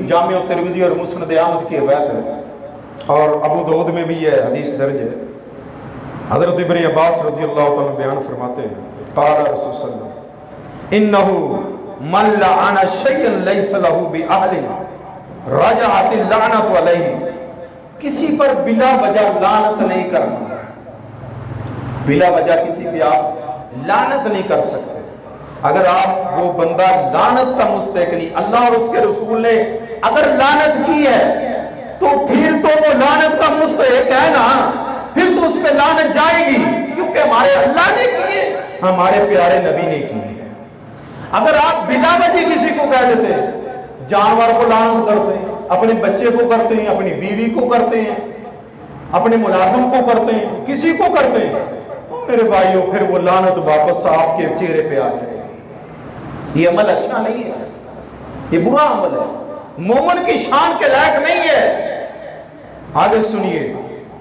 Jamia Tirmidhi और मुस्नद अहमद की रिवायत है, और अबू दाऊद में भी यह हदीस दर्ज है। हज़रत इब्न अब्बास रज़ी अल्लाह तआला बयान फरमाते हैं, क़ाला रसूल सल्लल्लाहु अलैहि वसल्लम इन्नहु मन लअन शयअन लैसा लहू बिअहलिन रजअतिल लअनतु अलैहि, किसी पर बिला वजह लानत नहीं करना। बिला वजह किसी पे आप लानत नहीं कर सकते। अगर आप वो बंदा लानत का मुस्तहिक नहीं, अल्लाह और उसके रसूल ने अगर लानत की है तो फिर तो वो लानत का मुस्तहिक है ना, फिर तो उस पे लानत जाएगी, क्योंकि हमारे अल्लाह ने की है, हमारे प्यारे नबी ने की है। अगर आप बिना वजह किसी को कह देते हैं, जानवर को लानत करते हैं, अपने बच्चे को करते हैं, अपनी बीवी को करते हैं, अपने मुलाजिम को करते हैं, किसी को करते हैं, तो मेरे भाइयों फिर वो लानत वापस आपके चेहरे पे आ जाएगी। ये अमल अच्छा नहीं है, ये बुरा अमल है, मोमिन की शान के लायक नहीं है। आगे सुनिए,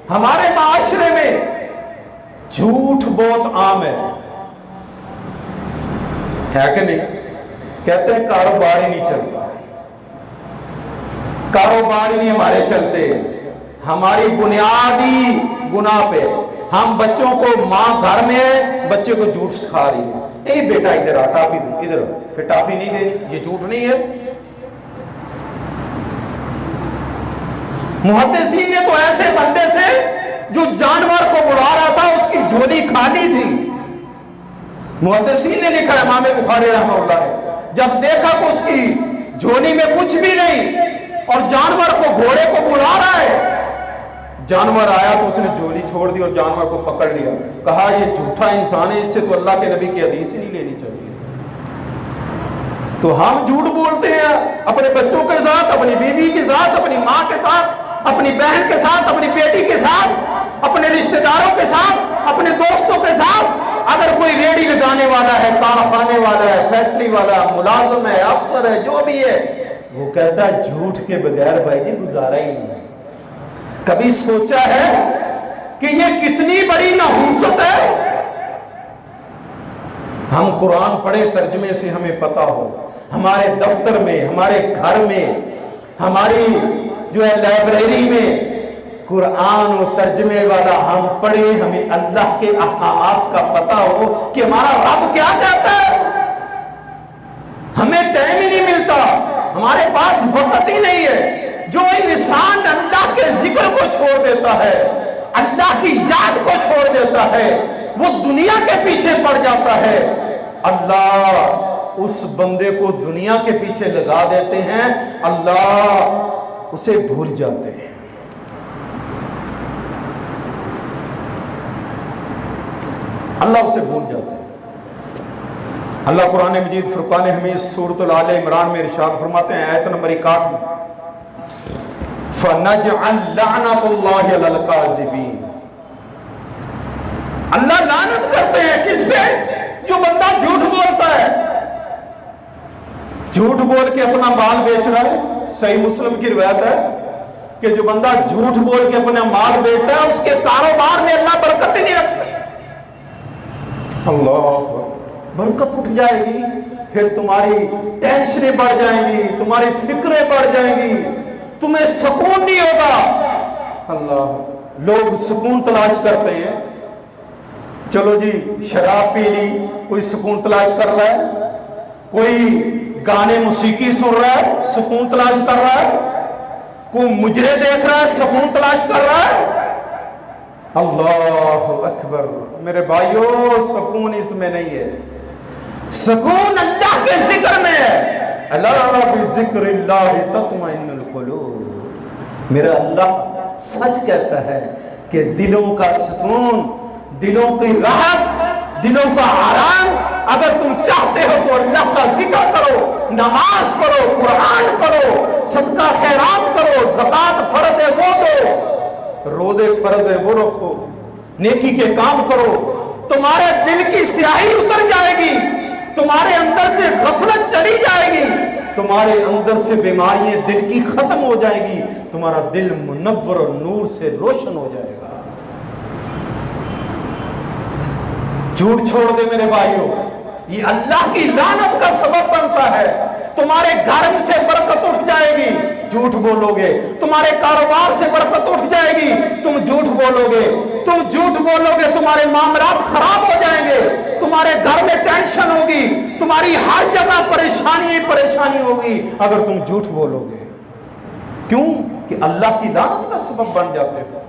हमारे माशरे में झूठ बहुत आम है कि नहीं? कहते हैं कारोबार ही नहीं चलता, कारोबार ही नहीं हमारे चलते, हमारी बुनियादी गुनाह पे हम बच्चों को, माँ घर में है, बच्चे को झूठ सिखा रही है, ए बेटा इधर आ, टाफी दो, इधर, फिर टाफी नहीं देनी, ये झूठ नहीं है? मुहद्दिसीन ने तो ऐसे बंदे थे जो जानवर को बुला रहा था, उसकी झोली खाली थी। मुहद्दिसीन ने लिखा है, इमाम बुखारी रहमतुल्लाह ने, जब देखा कि उसकी झोली में कुछ भी नहीं और जानवर को, घोड़े को बुला रहा है, जानवर आया तो उसने झोली छोड़ दी और जानवर को पकड़ लिया, कहा ये झूठा इंसान है, इससे तो अल्लाह के नबी की हदीस ही नहीं लेनी चाहिए। तो हम झूठ बोलते हैं अपने बच्चों के साथ, अपनी बीवी के साथ, अपनी माँ के साथ, अपनी बहन के साथ, अपनी बेटी के साथ, अपने रिश्तेदारों के साथ, अपने दोस्तों के साथ। अगर कोई रेडी लगाने वाला है, कारखाने वाला है, फैक्ट्री वाला, मुलाजिम है, अफसर है, जो भी है, वो कहता है झूठ के बगैर भाई जी गुजारा ही नहीं है। कभी सोचा है कि ये कितनी बड़ी नहूसत है? हम कुरान पढ़े, तर्जमे से हमें पता हो, हमारे दफ्तर में, हमारे घर में, हमारी जो है लाइब्रेरी में कुरान और तर्जमे वाला हम पढ़े, हमें अल्लाह के अहकामात का पता हो कि हमारा रब क्या कहता है। हमें टाइम ही नहीं मिलता, हमारे पास वक्त ही नहीं है। जो इंसान अल्लाह के जिक्र को छोड़ देता है, अल्लाह की याद को छोड़ देता है, वो दुनिया के पीछे पड़ जाता है। अल्लाह उस बंदे को दुनिया के पीछे लगा देते हैं, अल्लाह उसे भूल जाते हैं। अल्लाह उसे भूल जाते हैं। अल्लाह कुरान मजीद फुरकान हमीद सूरत आल इमरान में इरशाद फरमाते हैं, आयत नंबर 61 में, फनजअल लअनतुल्लाहि अलल काज़िबीन। अल्लाह लानत करते हैं किस पे? जो बंदा झूठ बोलता है, झूठ बोल के अपना माल बेच रहा है। सही मुस्लिम की रिवायत है कि जो बंदा झूठ बोल के अपना माल बेचता है, उसके कारोबार में अल्लाह बरकत ही नहीं रखता। अल्लाह, बरकत उठ जाएगी, फिर तुम्हारी टेंशनें बढ़ जाएंगी, तुम्हारी फिक्रें बढ़ जाएंगी, तुम्हें सुकून नहीं होगा। अल्लाह, लोग सुकून तलाश करते हैं, चलो जी शराब पी ली, कोई सुकून तलाश कर रहा है, कोई गाने मौसीकी सुन रहा है, सुकून तलाश कर रहा है, कोई मुजरे देख रहा है, सुकून तलाश कर रहा है। अल्लाह अकबर। मेरे भाइयों, सुकून इसमें नहीं है, सुकून अल्लाह के जिक्र में है। अला बिज़िक्रिल्लाहि तत्मइन्नुल कुलूब। मेरा अल्लाह सच कहता है कि दिलों का सुकून, दिलों की राहत, दिलों का आराम अगर तुम चाहते हो तो अल्लाह का जिक्र करो, नमाज पढ़ो, कुरान पढ़ो, सदका खैरात करो, ज़कात फर्ज है वो दो, रोज़े फर्ज है वो रखो, नेकी के काम करो, तुम्हारे दिल की स्याही उतर जाएगी, तुम्हारे अंदर से गफलत चली जाएगी, तुम्हारे अंदर से बीमारियां दिल की खत्म हो जाएगी, तुम्हारा दिल मुनव्वर और नूर से रोशन हो जाएगा। झूठ छोड़ दे मेरे भाइयों, ये अल्लाह की लानत का सबब बनता है। तुम्हारे घर से बरकत उठ जाएगी, جھوٹ بولوگے تمہارے کاروبار سے برکت اٹھ جائے گی، تم جھوٹ بولوگے، تم جھوٹ بولوگے تمہارے معاملات خراب ہو جائیں گے، تمہارے گھر میں ٹینشن ہوگی، تمہاری ہر جگہ پریشانی ہی پریشانی ہوگی اگر تم جھوٹ بولوگے۔ کیوں کہ اللہ کی لعنت کا سبب بن جاتے ہو۔